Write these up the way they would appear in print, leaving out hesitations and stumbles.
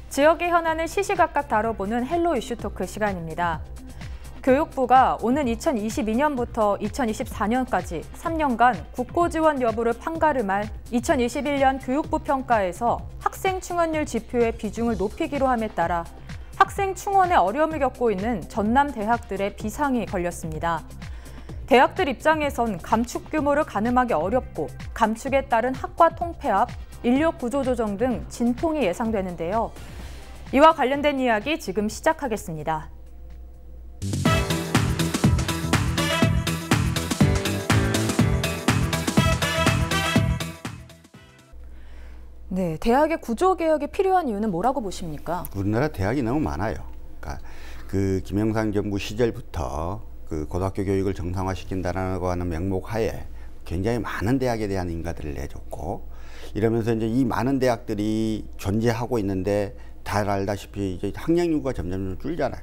지역의 현안을 시시각각 다뤄보는 헬로 이슈 토크 시간입니다. 교육부가 오는 2022년부터 2024년까지 3년간 국고 지원 여부를 판가름할 2021년 교육부 평가에서 학생 충원율 지표의 비중을 높이기로 함에 따라 학생 충원에 어려움을 겪고 있는 전남 대학들의 비상이 걸렸습니다. 대학들 입장에선 감축 규모를 가늠하기 어렵고 감축에 따른 학과 통폐합, 인력 구조 조정 등 진통이 예상되는데요. 이와 관련된 이야기 지금 시작하겠습니다. 네, 대학의 구조 개혁이 필요한 이유는 뭐라고 보십니까? 우리나라 대학이 너무 많아요. 그러니까 그 김영삼 정부 시절부터 그 고등학교 교육을 정상화시킨다라고 하는 명목 하에 굉장히 많은 대학에 대한 인가들을 내줬고, 이러면서 이제 이 많은 대학들이 존재하고 있는데 다 알다시피 이제 학령 인구가 점점 줄잖아요.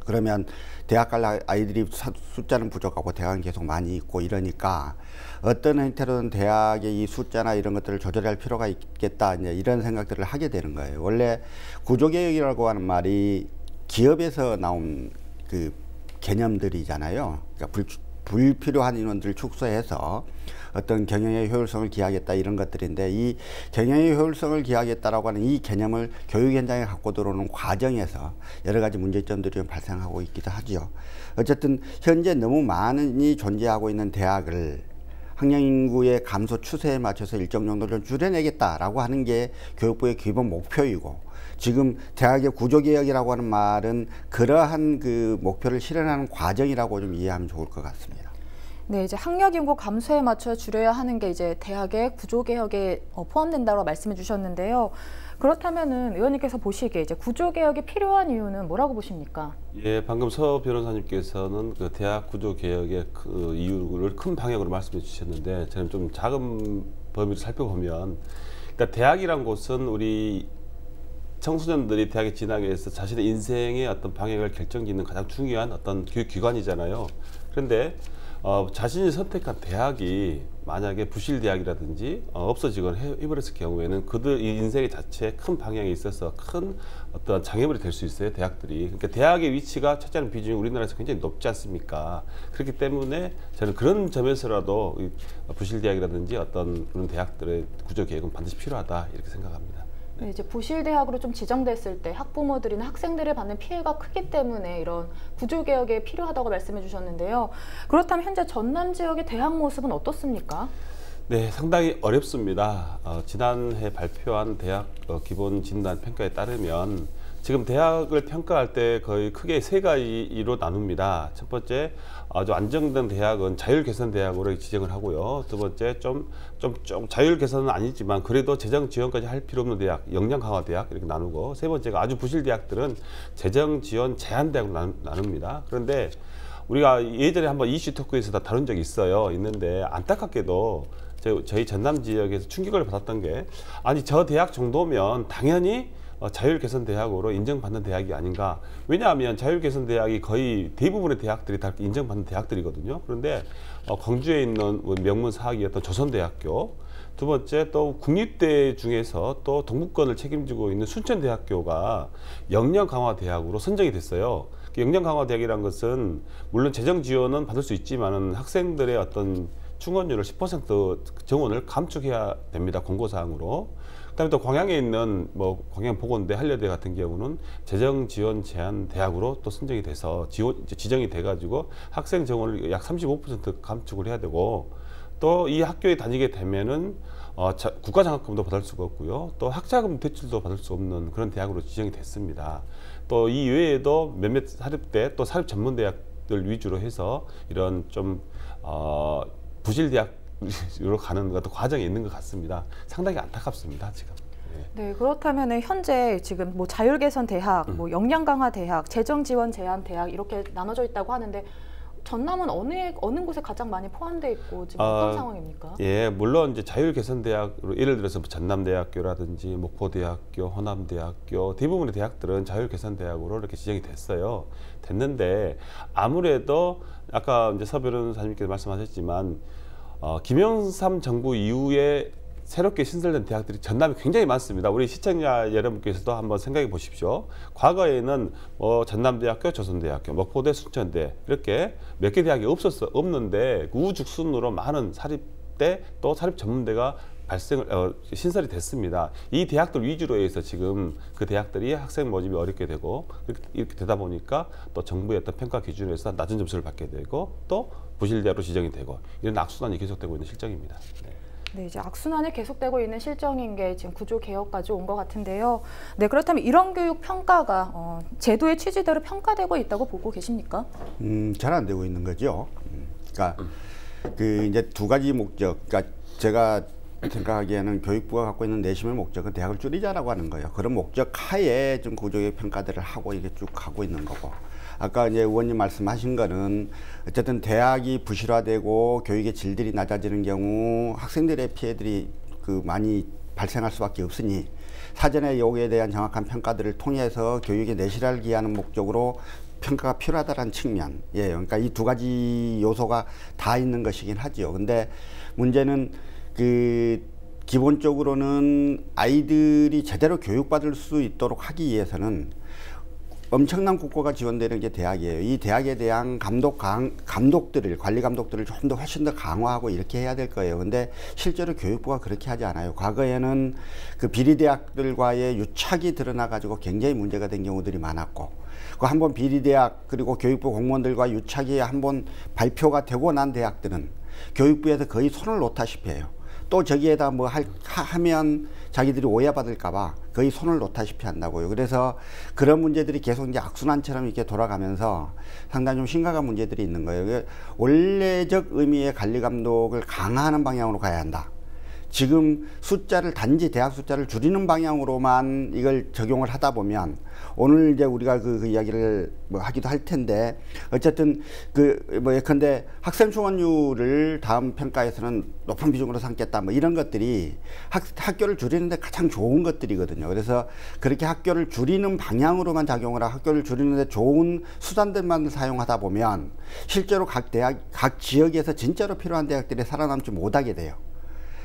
그러면 대학 갈 아이들이 숫자는 부족하고 대학은 계속 많이 있고 이러니까 어떤 형태로든 대학의 이 숫자나 이런 것들을 조절할 필요가 있겠다, 이제 이런 생각들을 하게 되는 거예요. 원래 구조개혁이라고 하는 말이 기업에서 나온 그 개념들이잖아요. 그러니까 불필요한 인원들을 축소해서 어떤 경영의 효율성을 기하겠다, 이런 것들인데, 이 경영의 효율성을 기하겠다라고 하는 이 개념을 교육 현장에 갖고 들어오는 과정에서 여러 가지 문제점들이 좀 발생하고 있기도 하죠. 어쨌든 현재 너무 많이 존재하고 있는 대학을 학령 인구의 감소 추세에 맞춰서 일정 정도 좀 줄여내겠다라고 하는 게 교육부의 기본 목표이고, 지금 대학의 구조개혁이라고 하는 말은 그러한 그 목표를 실현하는 과정이라고 좀 이해하면 좋을 것 같습니다. 네, 이제 학력 인구 감소에 맞춰 줄여야 하는 게 이제 대학의 구조개혁에 포함된다고 말씀해 주셨는데요. 그렇다면은 의원님께서 보시기에 이제 구조개혁이 필요한 이유는 뭐라고 보십니까? 예, 방금 서 변호사님께서는 그 대학 구조개혁의 그 이유를 큰 방향으로 말씀해 주셨는데, 저는 좀 작은 범위를 살펴보면, 일단 대학이란 곳은 우리 청소년들이 대학에 진학에 위해서 자신의 인생의 어떤 방향을 결정짓는 가장 중요한 어떤 교육기관이잖아요. 그런데 자신이 선택한 대학이 만약에 부실대학이라든지 없어지거나 해버렸을 경우에는 그들 인생의 자체에 큰 방향에 있어서 큰 어떤 장애물이 될 수 있어요, 대학들이. 그러니까 대학의 위치가 차지하는 비중이 우리나라에서 굉장히 높지 않습니까? 그렇기 때문에 저는 그런 점에서라도 부실대학이라든지 어떤 그런 대학들의 구조개혁은 반드시 필요하다, 이렇게 생각합니다. 네, 이제 부실대학으로 좀 지정됐을 때 학부모들이나 학생들이 받는 피해가 크기 때문에 이런 구조개혁이 필요하다고 말씀해 주셨는데요. 그렇다면 현재 전남 지역의 대학 모습은 어떻습니까? 네, 상당히 어렵습니다. 지난해 발표한 대학 기본 진단 평가에 따르면 지금 대학을 평가할 때 거의 크게 세 가지로 나눕니다. 첫 번째, 아주 안정된 대학은 자율 개선 대학으로 지정을 하고요. 두 번째, 좀 자율 개선은 아니지만 그래도 재정 지원까지 할 필요 없는 대학, 역량 강화 대학, 이렇게 나누고, 세 번째가 아주 부실 대학들은 재정 지원 제한 대학으로 나눕니다. 그런데 우리가 예전에 한번 이슈 토크에서 다 다룬 적이 있는데 안타깝게도 저희 전남 지역에서 충격을 받았던 게, 아니 저 대학 정도면 당연히 자율개선대학으로 인정받는 대학이 아닌가. 왜냐하면 자율개선대학이 거의 대부분의 대학들이 다 인정받는 대학들이거든요. 그런데 광주에 있는 명문사학이었던 조선대학교, 두 번째 또 국립대 중에서 또 동부권을 책임지고 있는 순천대학교가 역량강화대학으로 선정이 됐어요. 역량강화대학이라는 것은 물론 재정 지원은 받을 수 있지만은 학생들의 어떤 충원율을 10% 정원을 감축해야 됩니다, 공고사항으로. 그다음에 또 광양에 있는 광양보건대, 한려대 같은 경우는 재정 지원 제한 대학으로 또 선정이 돼서 지정이 돼가지고 학생 정원을 약 35% 감축을 해야 되고, 또 이 학교에 다니게 되면은 국가장학금도 받을 수가 없고요, 또 학자금 대출도 받을 수 없는 그런 대학으로 지정이 됐습니다. 또 이 외에도 몇몇 사립대, 또 사립 전문대학들 위주로 해서 이런 좀 부실대학으로 가는 것도 과정이 있는 것 같습니다. 상당히 안타깝습니다, 지금. 네, 그렇다면 현재 지금 자율개선 대학, 역량 강화 대학, 재정 지원 제한 대학 이렇게 나눠져 있다고 하는데, 전남은 어느 곳에 가장 많이 포함되어 있고 지금 어떤 상황입니까? 예, 물론 이제 자율개선대학으로 예를 들어서 전남대학교라든지 목포대학교, 호남대학교 대부분의 대학들은 자율개선대학으로 이렇게 지정이 됐는데 아무래도 아까 이제 서 변호사님께서 말씀하셨지만 김영삼 정부 이후에 새롭게 신설된 대학들이 전남에 굉장히 많습니다. 우리 시청자 여러분께서도 한번 생각해 보십시오. 과거에는 전남대학교, 조선대학교, 목포대, 순천대 이렇게 몇 개 대학이 없는데 우죽순으로 많은 사립대 또 사립전문대가 신설이 됐습니다. 이 대학들 위주로 해서 지금 그 대학들이 학생 모집이 어렵게 되고 이렇게 되다 보니까 또 정부의 어떤 평가 기준에서 낮은 점수를 받게 되고 또 부실대학으로 지정이 되고 이런 악순환이 계속되고 있는 실정입니다. 네, 이제 악순환이 계속되고 있는 실정인 게 지금 구조 개혁까지 온 것 같은데요. 네, 그렇다면 이런 교육 평가가 제도의 취지대로 평가되고 있다고 보고 계십니까? 잘 안 되고 있는 거죠. 그러니까 그 이제 두 가지 목적. 그러니까 제가 생각하기에는 교육부가 갖고 있는 내심의 목적은 대학을 줄이자라고 하는 거예요. 그런 목적 하에 좀 구조의 평가들을 하고 이게 쭉 가고 있는 거고. 아까 이제 의원님 말씀하신 거는 어쨌든 대학이 부실화되고 교육의 질들이 낮아지는 경우 학생들의 피해들이 많이 발생할 수밖에 없으니 사전에 여기에 대한 정확한 평가들을 통해서 교육의 내실화를 기하는 목적으로 평가가 필요하다는 측면이에요. 그러니까 이 두 가지 요소가 다 있는 것이긴 하죠. 근데 문제는 기본적으로는 아이들이 제대로 교육받을 수 있도록 하기 위해서는 엄청난 국고가 지원되는 게 대학이에요. 이 대학에 대한 감독들을, 관리 감독들을 좀 더 훨씬 더 강화하고 이렇게 해야 될 거예요. 근데 실제로 교육부가 그렇게 하지 않아요. 과거에는 그 비리대학들과의 유착이 드러나가지고 굉장히 문제가 된 경우들이 많았고, 그 한번 비리대학 그리고 교육부 공무원들과 유착이 한번 발표가 되고 난 대학들은 교육부에서 거의 손을 놓다시피 해요. 또 저기에다 뭐 하면 자기들이 오해받을까봐 거의 손을 놓다시피 한다고요. 그래서 그런 문제들이 계속 이제 악순환처럼 이렇게 돌아가면서 상당히 좀 심각한 문제들이 있는 거예요. 원래적 의미의 관리 감독을 강화하는 방향으로 가야 한다. 지금 단지 대학 숫자를 줄이는 방향으로만 이걸 적용을 하다 보면 오늘 이제 우리가 그 이야기를 뭐 하기도 할 텐데 어쨌든 예컨대 학생 충원율을 다음 평가에서는 높은 비중으로 삼겠다 뭐 이런 것들이 학교를 줄이는데 가장 좋은 것들이거든요. 그래서 그렇게 학교를 줄이는 방향으로만 작용을 하고 학교를 줄이는데 좋은 수단들만 사용하다 보면 실제로 각 지역에서 진짜로 필요한 대학들이 살아남지 못하게 돼요.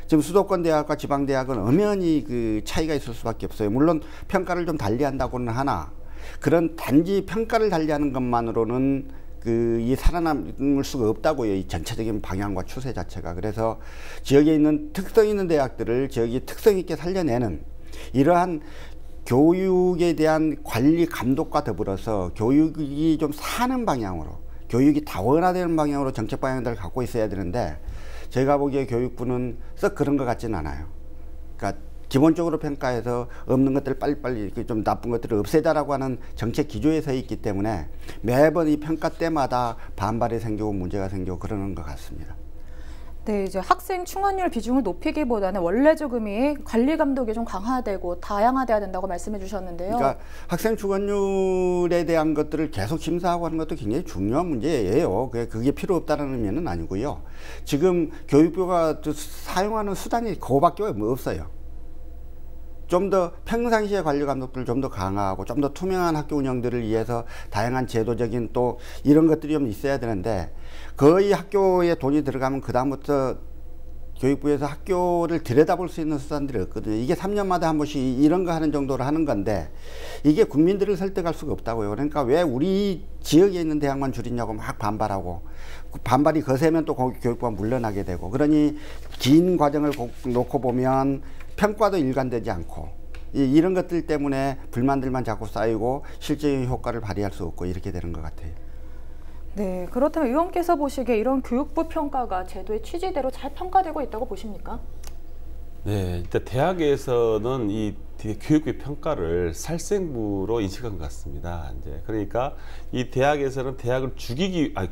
지금 수도권 대학과 지방 대학은 엄연히 그 차이가 있을 수밖에 없어요. 물론 평가를 좀 달리한다고는 하나 그런 단지 평가를 달리하는 것만으로는 이 살아남을 수가 없다고요. 이 전체적인 방향과 추세 자체가. 그래서 지역에 있는 특성 있는 대학들을 지역이 특성 있게 살려내는 이러한 교육에 대한 관리 감독과 더불어서 교육이 좀 사는 방향으로, 교육이 다원화되는 방향으로 정책 방향들을 갖고 있어야 되는데 제가 보기에 교육부는 썩 그런 것 같지는 않아요. 그러니까 기본적으로 평가해서 없는 것들을 빨리빨리 좀 나쁜 것들을 없애자라고 하는 정책 기조에 서 있기 때문에 매번 이 평가 때마다 반발이 생기고 문제가 생기고 그러는 것 같습니다. 네, 이제 학생 충원율 비중을 높이기보다는 원래적 의미의 관리 감독이 좀 강화되고 다양화돼야 된다고 말씀해 주셨는데요. 그러니까 학생 충원율에 대한 것들을 계속 심사하고 하는 것도 굉장히 중요한 문제예요. 그게 필요 없다는 의미는 아니고요. 지금 교육부가 사용하는 수단이 그거밖에 없어요. 좀 더 평상시에 관리 감독들을 좀 더 강화하고 좀 더 투명한 학교 운영들을 위해서 다양한 제도적인 또 이런 것들이 좀 있어야 되는데 거의 학교에 돈이 들어가면 그다음부터 교육부에서 학교를 들여다볼 수 있는 수단들이 없거든요. 이게 3년마다 한 번씩 이런 거 하는 정도로 하는 건데 이게 국민들을 설득할 수가 없다고요. 그러니까 왜 우리 지역에 있는 대학만 줄이냐고 막 반발하고 반발이 거세면 또 교육부가 물러나게 되고 그러니 긴 과정을 놓고 보면 평가도 일관되지 않고 이런 것들 때문에 불만들만 자꾸 쌓이고 실질적인 효과를 발휘할 수 없고 이렇게 되는 것 같아요. 네, 그렇다면 의원께서 보시기에 이런 교육부 평가가 제도의 취지대로 잘 평가되고 있다고 보십니까? 네, 일단 대학에서는 이 교육부 평가를 살생부로 인식한 것 같습니다. 이제 그러니까 이 대학에서는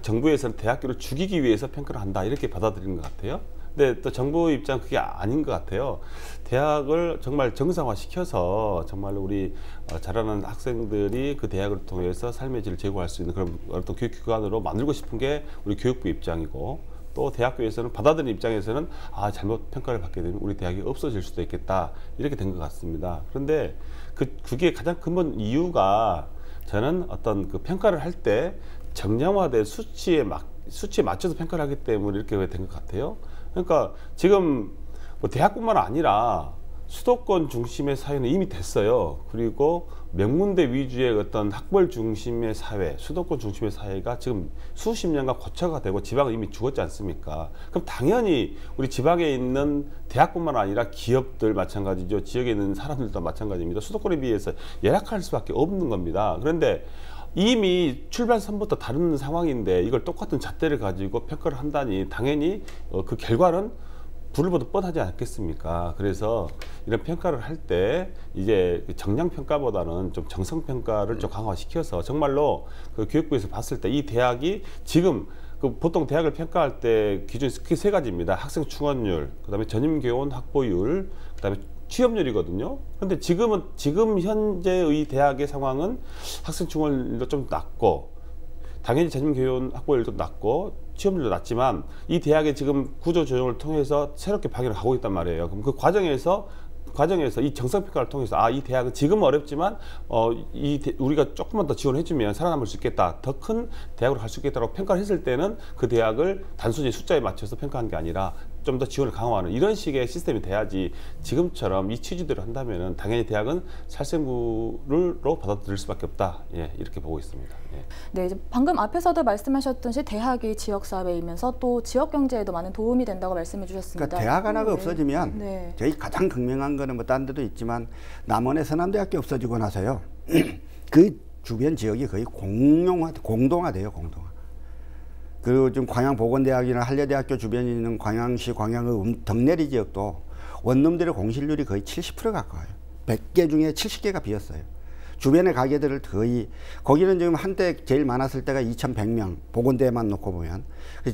정부에서는 대학교를 죽이기 위해서 평가를 한다 이렇게 받아들이는 것 같아요. 근데 또 정부 입장 그게 아닌 것 같아요. 대학을 정말 정상화시켜서 정말 우리 잘하는 학생들이 그 대학을 통해서 삶의 질을 제고할 수 있는 그런 어떤 교육기관으로 만들고 싶은 게 우리 교육부 입장이고 또 대학교에서는 받아들이는 입장에서는 잘못 평가를 받게 되면 우리 대학이 없어질 수도 있겠다 이렇게 된 것 같습니다. 그런데 그게 가장 근본 이유가 저는 어떤 그 평가를 할 때 정량화된 수치에 맞춰서 평가를 하기 때문에 이렇게 된 것 같아요. 그러니까 지금 뭐 대학뿐만 아니라 수도권 중심의 사회는 이미 됐어요. 그리고 명문대 위주의 어떤 학벌 중심의 사회, 수도권 중심의 사회가 지금 수십 년간 고착화가 되고 지방은 이미 죽었지 않습니까? 그럼 당연히 우리 지방에 있는 대학뿐만 아니라 기업들 마찬가지죠. 지역에 있는 사람들도 마찬가지입니다. 수도권에 비해서 열악할 수밖에 없는 겁니다. 그런데 이미 출발선부터 다른 상황인데 이걸 똑같은 잣대를 가지고 평가를 한다니 당연히 그 결과는 불을 보듯 뻔하지 않겠습니까? 그래서 이런 평가를 할 때 이제 정량 평가보다는 좀 정성 평가를 좀 강화시켜서 정말로 그 교육부에서 봤을 때 이 대학이 지금 그 보통 대학을 평가할 때 기준이 크게 세 가지입니다. 학생 충원율, 그다음에 전임교원 확보율, 그다음에 취업률이거든요. 근데 지금 현재의 대학의 상황은 학생 충원율도 좀 낮고 당연히 전임교원 확보율도 낮고 취업률도 낮지만 이 대학의 지금 구조조정을 통해서 새롭게 방향을 가고 있단 말이에요. 그럼 그 과정에서 이 정성평가를 통해서 이 대학은 지금 어렵지만 우리가 조금만 더 지원해주면 살아남을 수 있겠다, 더 큰 대학으로 갈 수 있겠다고 평가를 했을 때는 그 대학을 단순히 숫자에 맞춰서 평가하는 게 아니라 좀 더 지원을 강화하는 이런 식의 시스템이 돼야지 지금처럼 이 취지대로 한다면은 당연히 대학은 살생부로 받아들일 수밖에 없다. 예, 이렇게 보고 있습니다. 예. 네, 이제 방금 앞에서도 말씀하셨듯이 대학이 지역 사회이면서 또 지역 경제에도 많은 도움이 된다고 말씀해 주셨습니다. 그러니까 대학 하나가 네. 없어지면 네. 저희 가장 극명한 거는 뭐 딴 데도 있지만 남원의 서남대학교 없어지고 나서요. 그 주변 지역이 거의 공동화돼요. 그리고 지금 광양보건대학이나 한려대학교 주변에 있는 광양시 광양의 덕내리 지역도 원룸들의 공실률이 거의 70% 가까워요. 100개 중에 70개가 비었어요. 주변의 가게들을 거기는 지금 한때 제일 많았을 때가 2,100명, 보건대만 놓고 보면.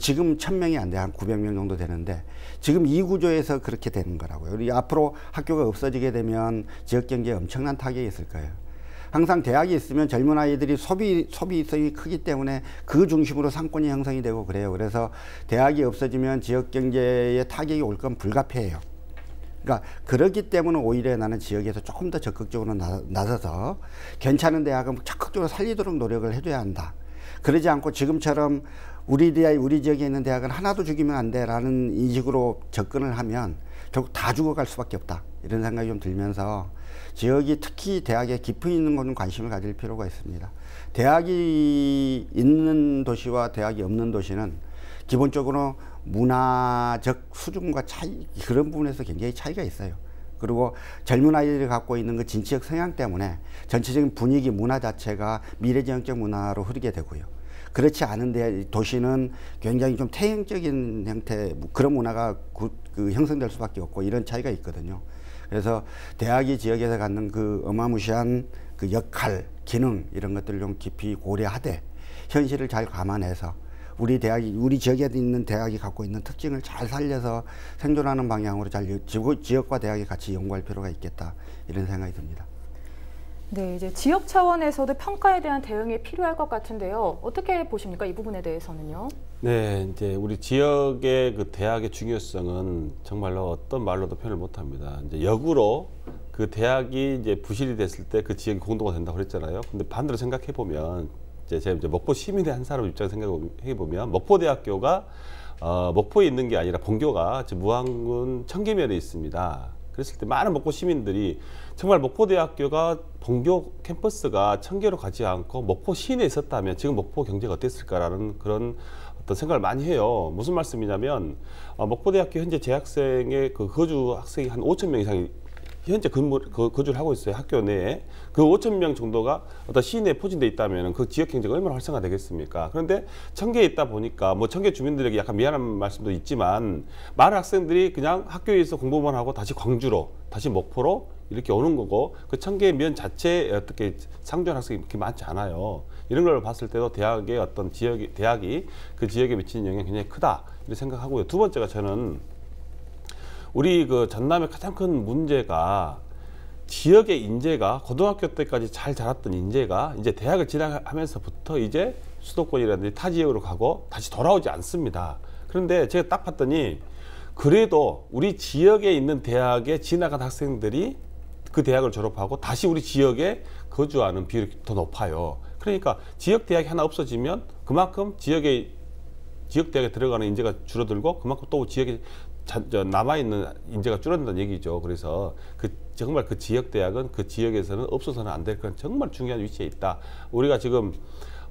지금 1,000명이 안 돼, 한 900명 정도 되는데, 지금 이 구조에서 그렇게 되는 거라고요. 우리 앞으로 학교가 없어지게 되면 지역 경제에 엄청난 타격이 있을 거예요. 항상 대학이 있으면 젊은 아이들이 소비성이 크기 때문에 그 중심으로 상권이 형성이 되고 그래요. 그래서 대학이 없어지면 지역 경제에 타격이 올 건 불가피해요. 그러니까 그렇기 때문에 오히려 나는 지역에서 조금 더 적극적으로 나서서 괜찮은 대학은 적극적으로 살리도록 노력을 해줘야 한다. 그러지 않고 지금처럼 우리 지역에 있는 대학은 하나도 죽이면 안 돼라는 인식으로 접근을 하면 결국 다 죽어갈 수밖에 없다. 이런 생각이 좀 들면서 지역이 특히 대학에 깊이 있는 곳은 관심을 가질 필요가 있습니다. 대학이 있는 도시와 대학이 없는 도시는 기본적으로 문화적 수준과 그런 부분에서 굉장히 차이가 있어요. 그리고 젊은 아이들이 갖고 있는 그 진취적 성향 때문에 전체적인 분위기, 문화 자체가 미래지향적 문화로 흐르게 되고요. 그렇지 않은데 도시는 굉장히 좀 태형적인 형태, 그런 문화가 형성될 수밖에 없고 이런 차이가 있거든요. 그래서 대학이 지역에서 갖는 그 어마무시한 그 역할, 기능 이런 것들을 좀 깊이 고려하되 현실을 잘 감안해서 우리 지역에 있는 대학이 갖고 있는 특징을 잘 살려서 생존하는 방향으로 지역과 대학이 같이 연구할 필요가 있겠다 이런 생각이 듭니다. 네, 이제 지역 차원에서도 평가에 대한 대응이 필요할 것 같은데요. 어떻게 보십니까? 이 부분에 대해서는요? 네, 이제 우리 지역의 그 대학의 중요성은 정말로 어떤 말로도 표현을 못합니다. 이제 역으로 그 대학이 이제 부실이 됐을 때 그 지역이 공동화 된다고 그랬잖아요. 근데 반대로 생각해 보면 제가 이제 목포 시민의 한 사람 입장에서 생각해 보면 목포대학교가 목포에 있는 게 아니라 본교가 무안군 청계면에 있습니다. 그랬을 때 많은 목포 시민들이 정말 목포대학교가 본교 캠퍼스가 청계로 가지 않고 목포 시내에 있었다면 지금 목포 경제가 어땠을까라는 그런 어떤 생각을 많이 해요. 무슨 말씀이냐면 목포대학교 현재 재학생의 그 거주 학생이 한 5,000명 이상이 현재 거주를 하고 있어요. 학교 내에. 그 5,000명 정도가 어떤 시내에 포진돼 있다면 그 지역 경제가 얼마나 활성화 되겠습니까? 그런데 청계에 있다 보니까 뭐 청계 주민들에게 약간 미안한 말씀도 있지만 많은 학생들이 그냥 학교에서 공부만 하고 다시 광주로, 다시 목포로 이렇게 오는 거고 그 청계 면 자체에 어떻게 상주한 학생이 그렇게 많지 않아요. 이런 걸 봤을 때도 대학의 어떤 대학이 그 지역에 미치는 영향이 굉장히 크다 이렇게 생각하고요. 두 번째가 저는 우리 그 전남의 가장 큰 문제가 지역의 인재가 고등학교 때까지 잘 자랐던 인재가 이제 대학을 진학하면서부터 이제 수도권이라든지 타 지역으로 가고 다시 돌아오지 않습니다. 그런데 제가 딱 봤더니 그래도 우리 지역에 있는 대학에 진학한 학생들이 그 대학을 졸업하고 다시 우리 지역에 거주하는 비율이 더 높아요. 그러니까 지역 대학이 하나 없어지면 그만큼 지역 대학에 들어가는 인재가 줄어들고 그만큼 또 지역에 남아있는 인재가 줄어든다는 얘기죠. 그래서 정말 그 지역 대학은 그 지역에서는 없어서는 안 될 그런 정말 중요한 위치에 있다. 우리가 지금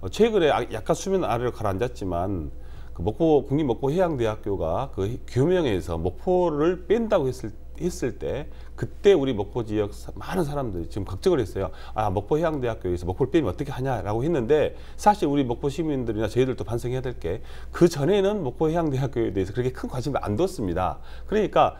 최근에 약간 수면 아래로 가라앉았지만 그 국립목포해양대학교가 그 교명에서 목포를 뺀다고 했을 때 그때 우리 목포 지역 많은 사람들이 지금 걱정을 했어요. 목포해양대학교에서 목포를 빼면 어떻게 하냐라고 했는데 사실 우리 목포 시민들이나 저희들도 반성해야 될 게 그 전에는 목포해양대학교에 대해서 그렇게 큰 관심을 안 뒀습니다. 그러니까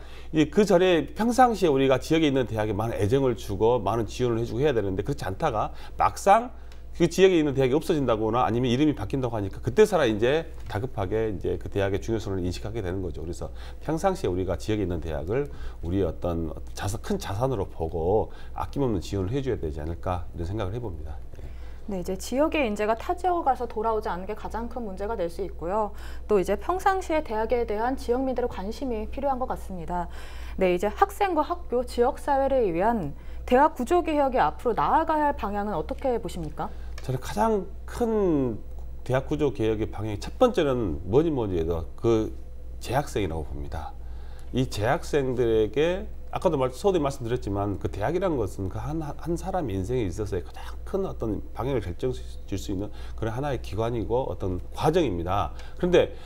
그 전에 평상시에 우리가 지역에 있는 대학에 많은 애정을 주고 많은 지원을 해주고 해야 되는데 그렇지 않다가 막상 그 지역에 있는 대학이 없어진다거나 아니면 이름이 바뀐다고 하니까 그때서야 이제 다급하게 이제 그 대학의 중요성을 인식하게 되는 거죠. 그래서 평상시에 우리가 지역에 있는 대학을 우리의 어떤 큰 자산으로 보고 아낌없는 지원을 해줘야 되지 않을까 이런 생각을 해봅니다. 네, 이제 지역의 인재가 타 지역을 가서 돌아오지 않는 게 가장 큰 문제가 될 수 있고요. 또 이제 평상시에 대학에 대한 지역민들의 관심이 필요한 것 같습니다. 네, 이제 학생과 학교, 지역사회를 위한 대학 구조개혁이 앞으로 나아가야 할 방향은 어떻게 보십니까? 저는 가장 큰 대학 구조 개혁의 방향이 첫 번째는 뭐니 해도 그 재학생이라고 봅니다. 이 재학생들에게 아까도 서두에 말씀드렸지만 그 대학이라는 것은 그 한 사람 인생에 있어서의 가장 큰 어떤 방향을 결정질 수 있는 그런 하나의 기관이고 어떤 과정입니다. 그런데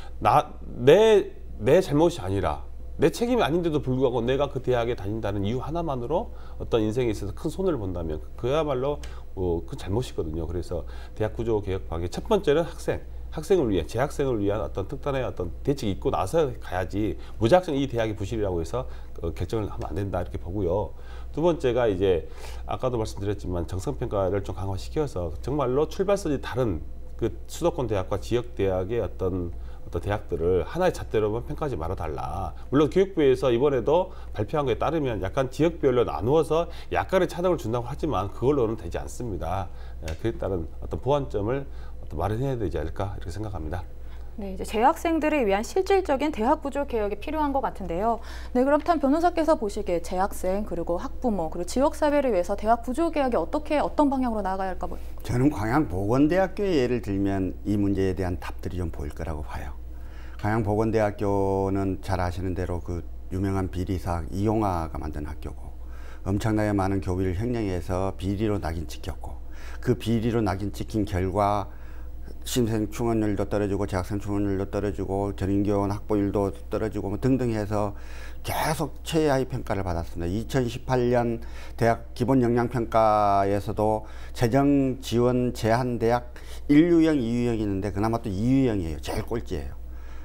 내 잘못이 아니라 내 책임이 아닌데도 불구하고 내가 그 대학에 다닌다는 이유 하나만으로 어떤 인생에 있어서 큰 손해를 본다면 그야말로 그 잘못이거든요. 그래서 대학 구조 개혁 방향 첫 번째는 학생을 위한 재학생을 위한 어떤 특단의 어떤 대책이 있고 나서 가야지 무작정 이 대학이 부실이라고 해서 결정을 하면 안 된다 이렇게 보고요. 두 번째가 이제 아까도 말씀드렸지만 정성평가를 좀 강화시켜서 정말로 출발선이 다른 그 수도권 대학과 지역 대학의 어떤 대학들을 하나의 잣대로만 평가하지 말아달라. 물론 교육부에서 이번에도 발표한 것에 따르면 약간 지역별로 나누어서 약간의 차등을 준다고 하지만 그걸로는 되지 않습니다. 그에 따른 어떤 보완점을 마련해야 되지 않을까 이렇게 생각합니다. 네, 이제 재학생들을 위한 실질적인 대학 구조 개혁이 필요한 것 같은데요. 네, 그렇다면 변호사께서 보시기에 재학생 그리고 학부모 그리고 지역 사회를 위해서 대학 구조 개혁이 어떤 방향으로 나아가야 할까 봐요? 저는 광양보건대학교의 예를 들면 이 문제에 대한 답들이 좀 보일 거라고 봐요. 광양보건대학교는 잘 아시는 대로 그 유명한 비리사 이용화가 만든 학교고 엄청나게 많은 교비를 횡령해서 비리로 낙인 찍혔고 그 비리로 낙인 찍힌 결과 신생 충원율도 떨어지고 재학생 충원율도 떨어지고 전인교원 확보율도 떨어지고 등등 해서 계속 최하위 평가를 받았습니다. 2018년 대학 기본 역량평가에서도 재정 지원 제한 대학 1유형, 2유형이 있는데 그나마 또 2유형이에요. 제일 꼴찌예요.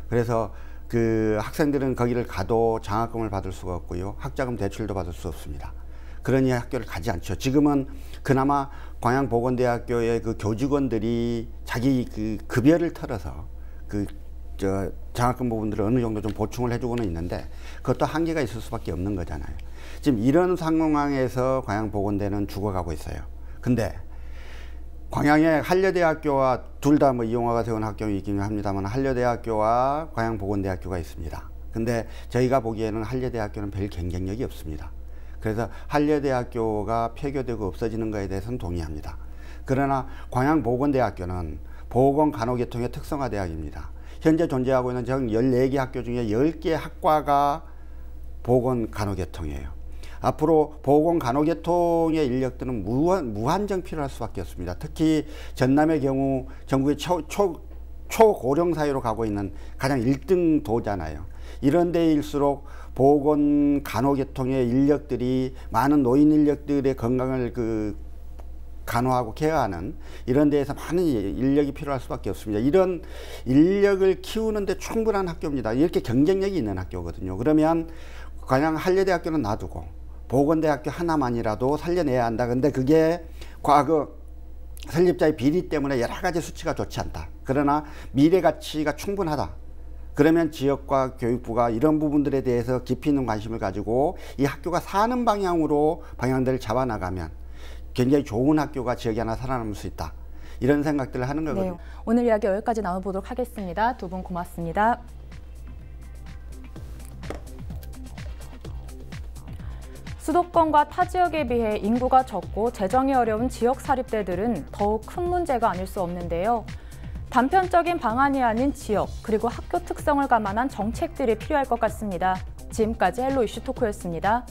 그래서 그 학생들은 거기를 가도 장학금을 받을 수가 없고요. 학자금 대출도 받을 수 없습니다. 그러니 학교를 가지 않죠. 지금은 그나마 광양보건대학교의 그 교직원들이 자기 그 급여를 털어서 장학금 부분들을 어느 정도 좀 보충을 해주고는 있는데 그것도 한계가 있을 수밖에 없는 거잖아요. 지금 이런 상황에서 광양보건대는 죽어가고 있어요. 근데 광양의 한려대학교와 둘 다 뭐 이용화가 세운 학교이긴 합니다만 한려대학교와 광양보건대학교가 있습니다. 근데 저희가 보기에는 한려대학교는 별 경쟁력이 없습니다. 그래서 한려대학교가 폐교되고 없어지는 것에 대해서는 동의합니다. 그러나 광양보건대학교는 보건간호계통의 특성화 대학입니다. 현재 존재하고 있는 정 14개 학교 중에 10개 학과가 보건간호계통이에요. 앞으로 보건간호계통의 인력들은 무한정 필요할 수밖에 없습니다. 특히 전남의 경우 전국의 초고령 사회로 가고 있는 가장 1등 도잖아요. 이런 데일수록 보건간호계통의 인력들이 많은 노인 인력들의 건강을 간호하고 케어하는 이런 데에서 많은 인력이 필요할 수밖에 없습니다. 이런 인력을 키우는데 충분한 학교입니다. 이렇게 경쟁력이 있는 학교거든요. 그러면 그냥 한려대학교는 놔두고 보건대학교 하나만이라도 살려내야 한다. 근데 그게 과거 설립자의 비리 때문에 여러 가지 수치가 좋지 않다. 그러나 미래 가치가 충분하다. 그러면 지역과 교육부가 이런 부분들에 대해서 깊이 있는 관심을 가지고 이 학교가 사는 방향들을 잡아나가면 굉장히 좋은 학교가 지역에 하나 살아남을 수 있다. 이런 생각들을 하는 거거든요. 네, 오늘 이야기 여기까지 나눠보도록 하겠습니다. 두 분 고맙습니다. 수도권과 타 지역에 비해 인구가 적고 재정이 어려운 지역 사립대들은 더욱 큰 문제가 아닐 수 없는데요. 단편적인 방안이 아닌 지역 그리고 학교 특성을 감안한 정책들이 필요할 것 같습니다. 지금까지 헬로 이슈 토크였습니다.